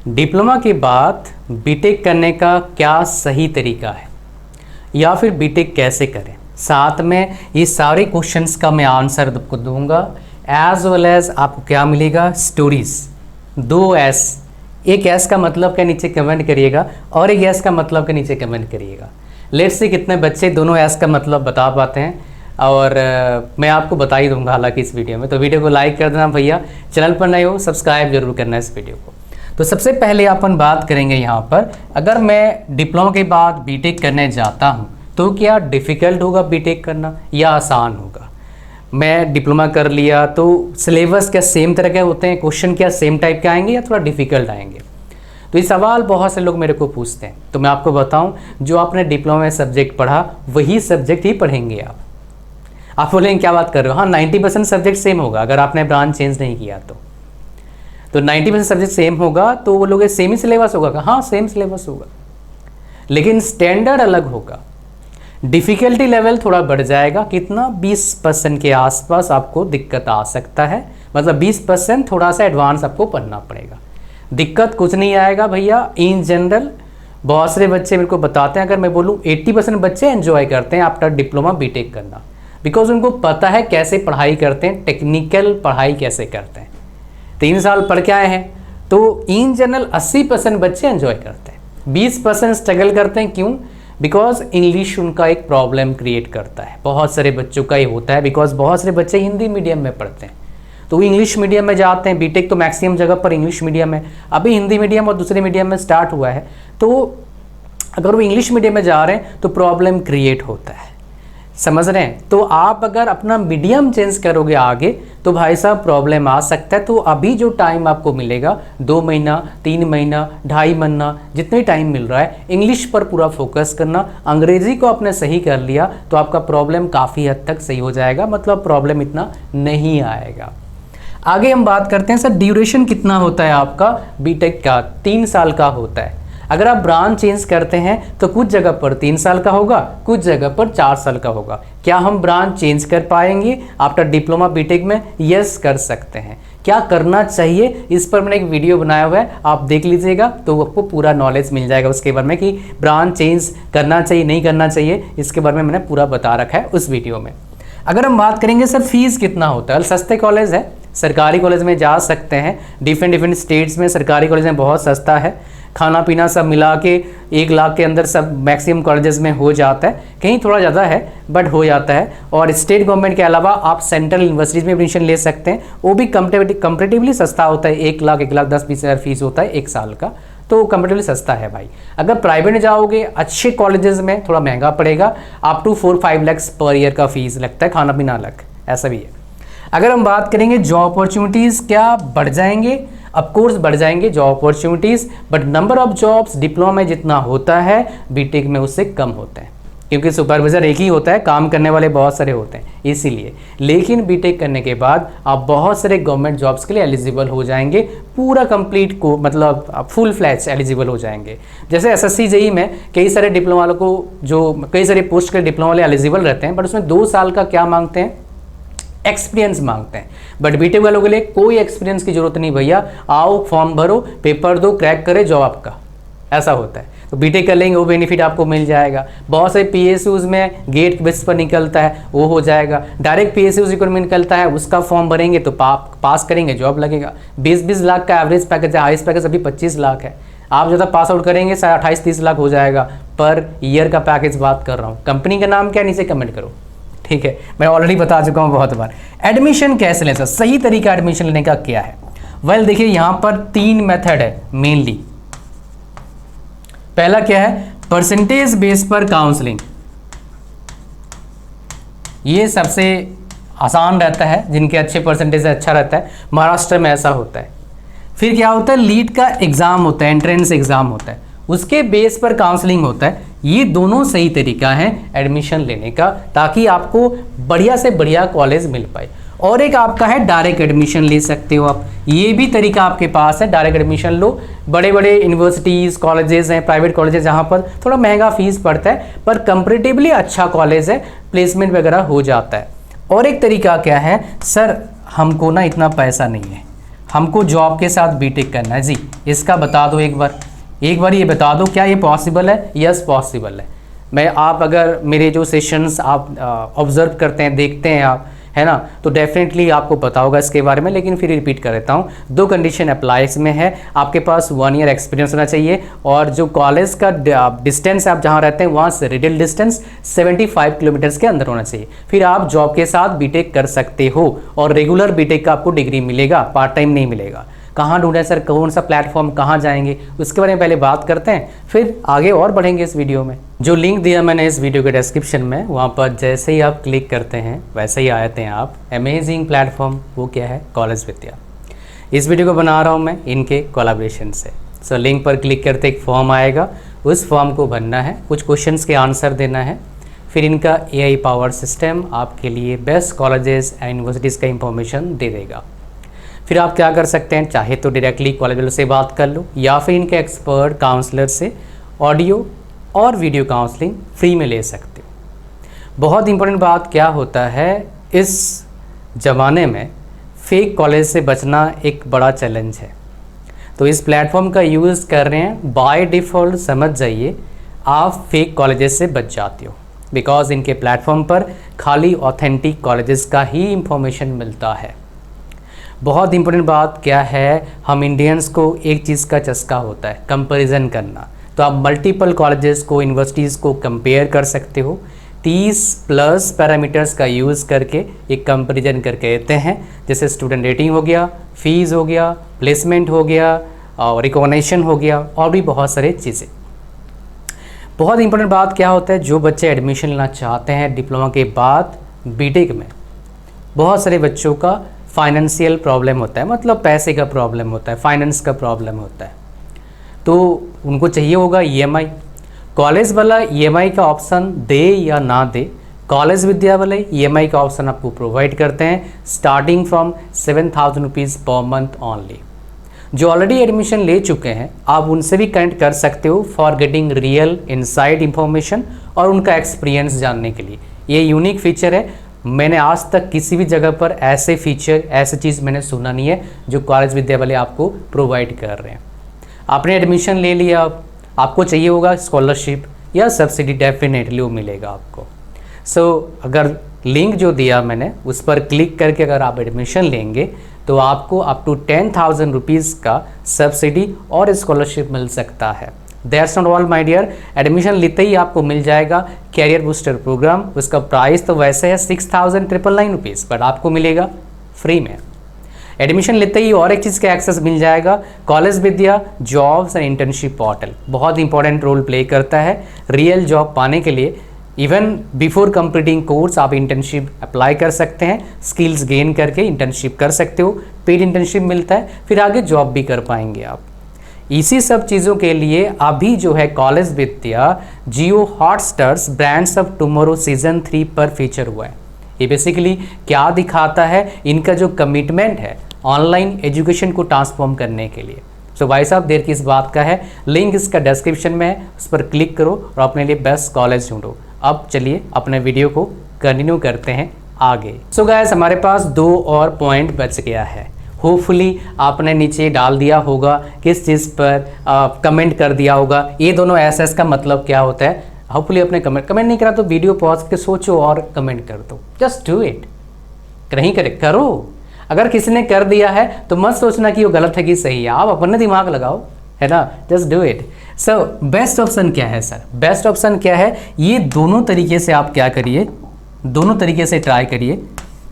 Diploma के बाद BTech करने का क्या सही तरीका है या फिर बीटेक कैसे करें, साथ में ये सारे क्वेश्चंस का मैं आंसर आपको दूंगा। एज वेल एज आपको क्या मिलेगा, स्टोरीज। 2 एस, एक एस का मतलब क्या नीचे कमेंट करिएगा और एक एस का मतलब के नीचे कमेंट करिएगा। लेट्स से कितने बच्चे दोनों एस का मतलब बता पाते हैं, और मैं आपको बता ही दूंगा हालांकि इस वीडियो में। तो वीडियो को लाइक कर देना भैया, चैनल पर नए हो सब्सक्राइब जरूर करना इस वीडियो को। तो सबसे पहले अपन बात करेंगे यहाँ पर, अगर मैं डिप्लोमा के बाद बीटेक करने जाता हूँ तो क्या डिफ़िकल्ट होगा बीटेक करना या आसान होगा। मैं डिप्लोमा कर लिया तो सिलेबस क्या सेम तरह के होते हैं, क्वेश्चन क्या सेम टाइप के आएंगे या थोड़ा डिफ़िकल्ट आएंगे। तो ये सवाल बहुत से लोग मेरे को पूछते हैं। तो मैं आपको बताऊं, जो आपने डिप्लोमा में सब्जेक्ट पढ़ा वही सब्जेक्ट ही पढ़ेंगे आप बोलेंगे क्या बात कर रहे हो। हाँ, 90% सब्जेक्ट सेम होगा अगर आपने ब्रांच चेंज नहीं किया तो 90% सब्जेक्ट सेम होगा। तो वो लोग सेम ही सिलेबस होगा, हाँ सेम सिलेबस होगा, लेकिन स्टैंडर्ड अलग होगा। डिफ़िकल्टी लेवल थोड़ा बढ़ जाएगा, कितना 20% के आसपास आपको दिक्कत आ सकता है। मतलब 20% थोड़ा सा एडवांस आपको पढ़ना पड़ेगा। दिक्कत कुछ नहीं आएगा भैया। इन जनरल बहुत सारे बच्चे मेरे को बताते हैं, अगर मैं बोलूँ 80% बच्चे एंजॉय करते हैं आफ्टर डिप्लोमा बीटेक करना, बिकॉज उनको पता है कैसे पढ़ाई करते हैं, टेक्निकल पढ़ाई कैसे करते हैं। 3 साल पढ़ के आए हैं तो इन जनरल 80% बच्चे एंजॉय करते हैं। 20% स्ट्रगल करते हैं, क्यों? बिकॉज इंग्लिश उनका एक प्रॉब्लम क्रिएट करता है। बहुत सारे बच्चों का ही होता है, बिकॉज बहुत सारे बच्चे हिंदी मीडियम में पढ़ते हैं तो वो इंग्लिश मीडियम में जाते हैं। बीटेक तो मैक्सिमम जगह पर इंग्लिश मीडियम है, अभी हिंदी मीडियम और दूसरे मीडियम में स्टार्ट हुआ है। तो अगर वो इंग्लिश मीडियम में जा रहे हैं तो प्रॉब्लम क्रिएट होता है, समझ रहे हैं। तो आप अगर अपना मीडियम चेंज करोगे आगे तो भाई साहब प्रॉब्लम आ सकता है। तो अभी जो टाइम आपको मिलेगा 2 महीना, 3 महीना, 2.5 महीना, जितने टाइम मिल रहा है इंग्लिश पर पूरा फोकस करना। अंग्रेजी को आपने सही कर लिया तो आपका प्रॉब्लम काफ़ी हद तक सही हो जाएगा, मतलब प्रॉब्लम इतना नहीं आएगा। आगे हम बात करते हैं, सर ड्यूरेशन कितना होता है आपका बीटेक का? 3 साल का होता है। अगर आप ब्रांच चेंज करते हैं तो कुछ जगह पर 3 साल का होगा, कुछ जगह पर 4 साल का होगा। क्या हम ब्रांच चेंज कर पाएंगे आफ्टर डिप्लोमा बीटेक में? यस, कर सकते हैं। क्या करना चाहिए, इस पर मैंने एक वीडियो बनाया हुआ है, आप देख लीजिएगा तो आपको पूरा नॉलेज मिल जाएगा उसके बारे में कि ब्रांच चेंज करना चाहिए नहीं करना चाहिए। इसके बारे में मैंने पूरा बता रखा है उस वीडियो में। अगर हम बात करेंगे सर फीस कितना होता है, सस्ते कॉलेज है, सरकारी कॉलेज में जा सकते हैं। डिफरेंट स्टेट्स में सरकारी कॉलेज में बहुत सस्ता है, खाना पीना सब मिला के 1 लाख के अंदर सब मैक्सिमम कॉलेजेस में हो जाता है। कहीं थोड़ा ज़्यादा है बट हो जाता है। और स्टेट गवर्नमेंट के अलावा आप सेंट्रल यूनिवर्सिटीज़ में एडमिशन ले सकते हैं, वो भी कंपेरेटिवली सस्ता होता है। 1 लाख 1,10,20 हज़ार फीस होता है 1 साल का, तो कंपेरेटिवली सस्ता है भाई। अगर प्राइवेट में जाओगे अच्छे कॉलेजेस में थोड़ा महंगा पड़ेगा, up to 4-5 lakh per year का फीस लगता है, खाना पीना अलग, ऐसा भी है। अगर हम बात करेंगे जॉब अपॉर्चुनिटीज़ क्या बढ़ जाएंगे? ऑफ कोर्स बढ़ जाएंगे job opportunities, but number of jobs diploma में जितना होता है बीटेक में उससे कम होता है, क्योंकि सुपरवाइजर एक ही होता है, काम करने वाले बहुत सारे होते हैं इसीलिए। लेकिन बीटेक करने के बाद आप बहुत सारे गवर्नमेंट जॉब्स के लिए एलिजिबल हो जाएंगे, पूरा कंप्लीट को मतलब आप फुल फ्लैच एलिजिबल हो जाएंगे। जैसे एसएससी जेईई में कई सारे डिप्लोमा वालों को, जो कई सारे पोस्ट के डिप्लोमा वाले एलिजिबल रहते हैं, बट उसमें 2 साल का क्या मांगते हैं, एक्सपीरियंस मांगते हैं। बट बीटेक वालों के लिए कोई एक्सपीरियंस की जरूरत नहीं भैया, आओ फॉर्म भरो, पेपर दो, क्रैक करे जॉब आपका, ऐसा होता है। तो बीटेक कर लेंगे वो बेनिफिट आपको मिल जाएगा। बहुत सारे पीएसयूज में गेट बेस पर निकलता है, वो हो जाएगा। डायरेक्ट पीएसयूज रिक्रूटमेंट निकलता है, उसका फॉर्म भरेंगे तो पास करेंगे जॉब लगेगा। 20-20 लाख का एवरेज पैकेज है, हाईएस्ट पैकेज अभी 25 लाख है। आप ज़्यादा पास आउट करेंगे 28-30 लाख हो जाएगा पर ईयर का पैकेज बात कर रहा हूँ। कंपनी का नाम क्या, नीचे कमेंट करो, ठीक है, मैं ऑलरेडी बता चुका हूँ बहुत बार। एडमिशन कैसे लें सर, सही तरीका एडमिशन लेने का क्या है? वेल देखिए यहाँ पर 3 मेथड है मेनली। पहला क्या है, परसेंटेज बेस पर काउंसलिंग। ये सबसे आसान रहता है, जिनके अच्छे परसेंटेज अच्छा रहता है, महाराष्ट्र में ऐसा होता है। फिर क्या होता है, लीड का एग्जाम होता है, एंट्रेंस एग्जाम होता है, उसके बेस पर काउंसलिंग होता है। ये दोनों सही तरीका है एडमिशन लेने का, ताकि आपको बढ़िया से बढ़िया कॉलेज मिल पाए। और एक आपका है डायरेक्ट एडमिशन ले सकते हो आप, ये भी तरीका आपके पास है, डायरेक्ट एडमिशन लो। बड़े बड़े यूनिवर्सिटीज़ कॉलेजेस हैं, प्राइवेट कॉलेजेस, जहाँ पर थोड़ा महंगा फीस पड़ता है पर कंपेरेटिवली अच्छा कॉलेज है, प्लेसमेंट वगैरह हो जाता है। और एक तरीका क्या है, सर हमको ना इतना पैसा नहीं है, हमको जॉब के साथ बीटेक करना है जी, इसका बता दो एक बार ये बता दो, क्या ये पॉसिबल है? यस पॉसिबल है। मैं आप अगर मेरे जो सेशंस आप ऑब्जर्व करते हैं, देखते हैं आप, है ना, तो डेफिनेटली आपको पता होगा इसके बारे में, लेकिन फिर रिपीट कर देता हूँ। 2 कंडीशन अप्लाई इसमें है, आपके पास 1 ईयर एक्सपीरियंस होना चाहिए, और जो कॉलेज का डिस्टेंस आप जहाँ रहते हैं वहाँ से रेडियल डिस्टेंस 75 किलोमीटर्स के अंदर होना चाहिए। फिर आप जॉब के साथ बीटेक कर सकते हो, और रेगुलर बीटेक का आपको डिग्री मिलेगा, पार्ट टाइम नहीं मिलेगा। कहाँ ढूंढें सर, कौन सा प्लेटफॉर्म, कहाँ जाएंगे, उसके बारे में पहले बात करते हैं, फिर आगे और बढ़ेंगे इस वीडियो में। जो लिंक दिया मैंने इस वीडियो के डिस्क्रिप्शन में, वहाँ पर जैसे ही आप क्लिक करते हैं वैसे ही आते हैं आप अमेजिंग प्लेटफॉर्म। वो क्या है? कॉलेज विद्या। इस वीडियो को बना रहा हूँ मैं इनके कोलैबोरेशन से। सो लिंक पर क्लिक करते एक फॉर्म आएगा, उस फॉर्म को भरना है, कुछ क्वेश्चंस के आंसर देना है, फिर इनका AI पावर सिस्टम आपके लिए बेस्ट कॉलेजेस एंड यूनिवर्सिटीज़ का इंफॉर्मेशन दे देगा। फिर आप क्या कर सकते हैं, चाहे तो डायरेक्टली कॉलेज वालों से बात कर लो, या फिर इनके एक्सपर्ट काउंसलर से ऑडियो और वीडियो काउंसलिंग फ्री में ले सकते हो। बहुत इंपॉर्टेंट बात क्या होता है, इस ज़माने में फेक कॉलेज से बचना एक बड़ा चैलेंज है। तो इस प्लेटफॉर्म का यूज़ कर रहे हैं, बाय डिफ़ॉल्ट समझ जाइए आप फेक कॉलेजेस से बच जाते हो, बिकॉज इनके प्लेटफॉर्म पर खाली ऑथेंटिक कॉलेजेस का ही इंफॉर्मेशन मिलता है। बहुत इंपॉर्टेंट बात क्या है, हम इंडियंस को एक चीज़ का चस्का होता है, कंपैरिजन करना। तो आप मल्टीपल कॉलेजेस को, यूनिवर्सिटीज़ को कंपेयर कर सकते हो, 30+ पैरामीटर्स का यूज़ करके एक कंपैरिजन करके देते हैं, जैसे स्टूडेंट रेटिंग हो गया, फीस हो गया, प्लेसमेंट हो गया, और रिकॉग्निशन हो गया, और भी बहुत सारे चीज़ें। बहुत इंपॉर्टेंट बात क्या होता है, जो बच्चे एडमिशन लेना चाहते हैं डिप्लोमा के बाद बीटेक में, बहुत सारे बच्चों का फाइनेंशियल प्रॉब्लम होता है, मतलब पैसे का प्रॉब्लम होता है, फाइनेंस का प्रॉब्लम होता है, तो उनको चाहिए होगा EMI। कॉलेज वाला EMI का ऑप्शन दे या ना दे, कॉलेज विद्या वाले EMI का ऑप्शन आपको प्रोवाइड करते हैं, starting from 7,000 rupees per month only. जो ऑलरेडी एडमिशन ले चुके हैं आप उनसे भी कनेक्ट कर सकते हो for getting real inside information और उनका एक्सपीरियंस जानने के लिए। ये यूनिक फीचर है, मैंने आज तक किसी भी जगह पर ऐसे फीचर, ऐसी चीज़ मैंने सुना नहीं है जो कॉलेज विद्या वाले आपको प्रोवाइड कर रहे हैं। आपने एडमिशन ले लिया, आपको चाहिए होगा स्कॉलरशिप या सब्सिडी, डेफिनेटली वो मिलेगा आपको। सो अगर लिंक जो दिया मैंने उस पर क्लिक करके अगर आप एडमिशन लेंगे तो आपको अप टू 10,000 रुपीज़ का सब्सिडी और स्कॉलरशिप मिल सकता है। That's not all my dear, admission लेते ही आपको मिल जाएगा कैरियर बूस्टर प्रोग्राम। उसका प्राइस तो वैसे है 6,999 रुपीज़, बट आपको मिलेगा फ्री में। एडमिशन लेते ही और एक चीज़ का एक्सेस मिल जाएगा, college Vidya jobs and internship portal बहुत इंपॉर्टेंट रोल प्ले करता है रियल जॉब पाने के लिए। इवन बिफोर कंप्लीटिंग कोर्स आप इंटर्नशिप अप्लाई कर सकते हैं, स्किल्स गेन करके इंटर्नशिप कर सकते हो, पेड इंटर्नशिप मिलता है, फिर आगे जॉब भी कर पाएंगे आप। इसी सब चीज़ों के लिए अभी जो है college Vidya Jio Hotstar's brands of tomorrow season 3 पर फीचर हुआ है। ये बेसिकली क्या दिखाता है, इनका जो कमिटमेंट है ऑनलाइन एजुकेशन को ट्रांसफॉर्म करने के लिए। सो भाई साहब देर किस बात का है, लिंक इसका डिस्क्रिप्शन में है, उस पर क्लिक करो और अपने लिए बेस्ट कॉलेज ढूंढो। अब चलिए अपने वीडियो को कंटिन्यू करते हैं आगे। सो गाइस हमारे पास 2 और पॉइंट बच गया है। होपफुली आपने नीचे डाल दिया होगा, किस चीज़ पर कमेंट कर दिया होगा, ये दोनों SS का मतलब क्या होता है। होपफुली आपने कमेंट नहीं करा तो वीडियो पॉज के सोचो और कमेंट कर दो, जस्ट डू इट। नहीं करे करो, अगर किसी ने कर दिया है तो मत सोचना कि वो गलत है कि सही है, आप अपने दिमाग लगाओ, है ना, just do it. So best option क्या है सर, बेस्ट ऑप्शन क्या है, ये दोनों तरीके से आप क्या करिए, दोनों तरीके से ट्राई करिए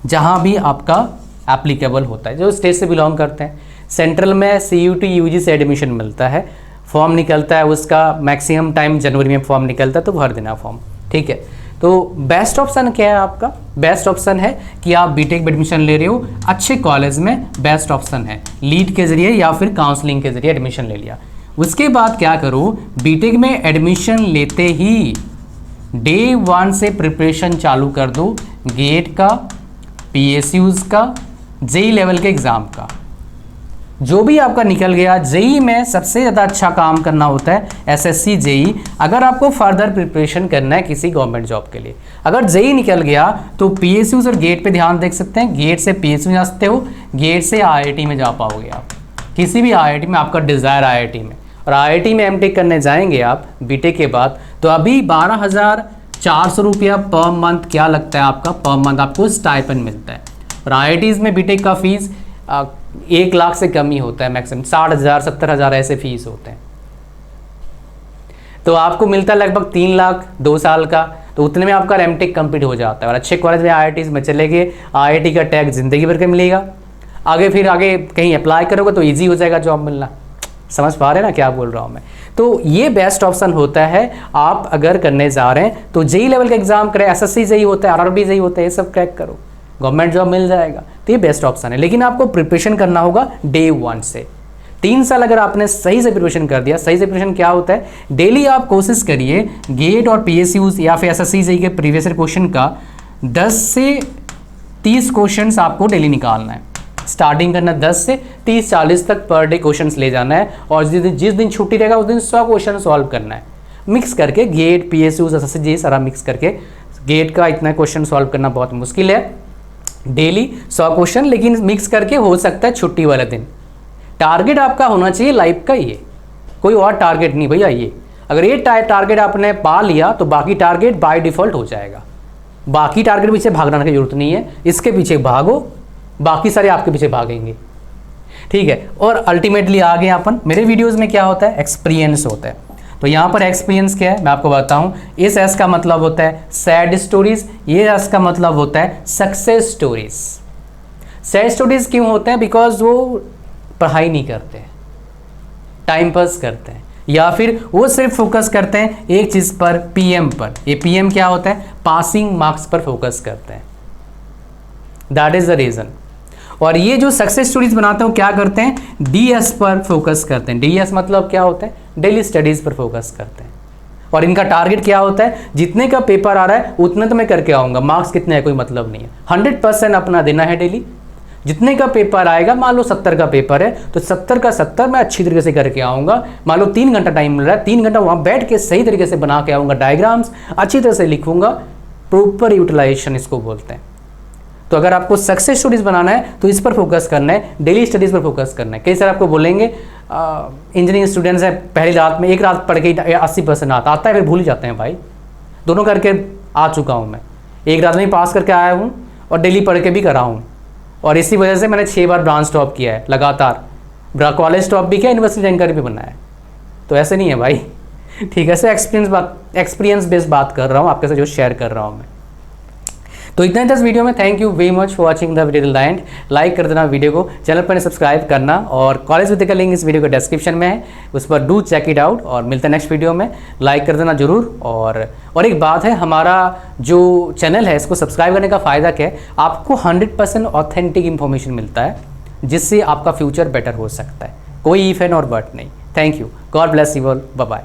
जहाँ भी आपका एप्लीकेबल होता है, जो स्टेट से बिलोंग करते हैं। सेंट्रल में CUT UG से एडमिशन मिलता है, फॉर्म निकलता है, उसका मैक्सिमम टाइम जनवरी में फॉर्म निकलता है, तो भर देना फॉर्म, ठीक है। तो बेस्ट ऑप्शन क्या है आपका, बेस्ट ऑप्शन है कि आप बीटेक में एडमिशन ले रहे हो अच्छे कॉलेज में, बेस्ट ऑप्शन है लीड के जरिए या फिर काउंसलिंग के जरिए एडमिशन ले लिया। उसके बाद क्या करो, बीटेक में एडमिशन लेते ही डे 1 से प्रिपरेशन चालू कर दो, गेट का, PSUs का, JEE लेवल के एग्ज़ाम का। जो भी आपका निकल गया, जेई में सबसे ज़्यादा अच्छा काम करना होता है एसएससी जेई। अगर आपको फर्दर प्रिपरेशन करना है किसी गवर्नमेंट जॉब के लिए, अगर जेई निकल गया तो पीएसयूज और गेट पे ध्यान देख सकते हैं। गेट से पीएसयू जा सकते हो, गेट से आईआईटी में जा पाओगे आप, किसी भी आईआईटी में, आपका डिज़ायर आईआईटी में। और आईआईटी में एमटेक करने जाएंगे आप बीटेक के बाद, तो अभी 12,400 रुपया पर मंथ क्या लगता है आपका, पर मंथ आपको स्टाइपेंड मिलता है। और आईआईटीज़ में बीटेक का फीस 1 लाख से कम ही होता है, मैक्सिमम 60,000 70,000 ऐसे फीस होते हैं। तो आपको मिलता है लगभग 3 लाख 2 साल का, तो उतने में आपका एमटेक कंप्लीट हो जाता है। और अच्छे कॉलेज में आईआईटीज़ में चले गए, आईआईटी का टैग ज़िंदगी भर के मिलेगा। आगे फिर आगे कहीं अप्लाई करोगे तो ईजी हो जाएगा जॉब मिलना। समझ पा रहे हैं ना क्या बोल रहा हूँ मैं। तो ये बेस्ट ऑप्शन होता है आप अगर करने जा रहे हैं तो जेई लेवल का एग्जाम करें, एसएससी जेई होता है, आरआरबी जेई होता है, ये सब क्रैक करो, गवर्नमेंट जॉब मिल जाएगा। तो ये बेस्ट ऑप्शन है, लेकिन आपको प्रिपरेशन करना होगा डे 1 से। 3 साल अगर आपने सही से प्रिपरेशन कर दिया। सही से प्रिपरेशन क्या होता है, डेली आप कोशिश करिए गेट और पीएसयूज या फिर एसएससी जेई के प्रीवियस ईयर क्वेश्चन का 10 से 30 क्वेश्चन आपको डेली निकालना है। स्टार्टिंग करना 10 से 30-40 तक पर डे क्वेश्चंस ले जाना है, और जिस दिन छुट्टी रहेगा उस दिन 100 क्वेश्चन सॉल्व करना है, मिक्स करके गेट पीएसयू एसएससी जेई सारा मिक्स करके। गेट का इतना क्वेश्चन सॉल्व करना बहुत मुश्किल है, डेली 100 क्वेश्चन, लेकिन मिक्स करके हो सकता है छुट्टी वाले दिन। टारगेट आपका होना चाहिए लाइफ का ये, कोई और टारगेट नहीं भैया। ये अगर ये टारगेट आपने पा लिया तो बाकी टारगेट बाय डिफ़ॉल्ट हो जाएगा। बाकी टारगेट पीछे भागने की जरूरत नहीं है, इसके पीछे भागो, बाकी सारे आपके पीछे भागेंगे, ठीक है। और अल्टीमेटली आगे अपन मेरे वीडियोस में क्या होता है, एक्सपीरियंस होता है। तो यहाँ पर एक्सपीरियंस क्या है मैं आपको बताऊँ। इस एस का मतलब होता है सैड स्टोरीज, ये एस का मतलब होता है सक्सेस स्टोरीज। सैड स्टोरीज क्यों होते हैं, बिकॉज वो पढ़ाई नहीं करते, टाइम पास करते हैं, या फिर वो सिर्फ फोकस करते हैं एक चीज़ पर, पीएम पर। ये पीएम क्या होता है, पासिंग मार्क्स पर फोकस करते हैं, दैट इज द रीज़न। और ये जो सक्सेस स्टोरीज बनाते हैं वो क्या करते हैं, डीएस पर फोकस करते हैं। डीएस मतलब क्या होता है, डेली स्टडीज़ पर फोकस करते हैं। और इनका टारगेट क्या होता है, जितने का पेपर आ रहा है उतने तो मैं करके आऊँगा, मार्क्स कितने हैं कोई मतलब नहीं है, 100% अपना देना है डेली। जितने का पेपर आएगा, मान लो 70 का पेपर है तो 70 का 70 मैं अच्छी तरीके से करके आऊँगा। मान लो 3 घंटा टाइम मिल रहा है, 3 घंटा वहाँ बैठ के सही तरीके से बना के आऊँगा, डायग्राम्स अच्छी तरह से लिखूँगा, प्रॉपर यूटिलाइजेशन इसको बोलते हैं। तो अगर आपको सक्सेस स्टोरीज बनाना है तो इस पर फोकस करना है, डेली स्टडीज़ पर फोकस करना है। कई सारे आपको बोलेंगे इंजीनियरिंग स्टूडेंट्स हैं, पहली रात में एक रात पढ़ के 80% आता है, फिर भूल ही जाते हैं भाई। दोनों करके आ चुका हूँ मैं, एक रात में ही पास करके आया हूँ और डेली पढ़ के भी करा हूँ। और इसी वजह से मैंने 6 बार ब्रांच टॉप किया है लगातार, कॉलेज टॉप भी किया, यूनिवर्सिटी रैंकर भी बना है। तो ऐसे नहीं है भाई, ठीक है। से एक्सपीरियंस बेस्ड बात कर रहा हूँ आपके साथ, जो शेयर कर रहा हूँ मैं। तो इतना ही था इस वीडियो में। Thank you very much for watching the video till the end. Like कर देना वीडियो को, चैनल पर सब्सक्राइब करना, और कॉलेज विद्या का लिंक इस वीडियो के डिस्क्रिप्शन में है, उस पर डू चेक इट आउट। और मिलते हैं नेक्स्ट वीडियो में, लाइक कर देना जरूर। और एक बात है, हमारा जो चैनल है इसको सब्सक्राइब करने का फ़ायदा क्या है, आपको 100% ऑथेंटिक इन्फॉर्मेशन मिलता है, जिससे आपका फ्यूचर बेटर हो सकता है। कोई इफ एंड और बट नहीं। Thank you, God bless you all, bye bye.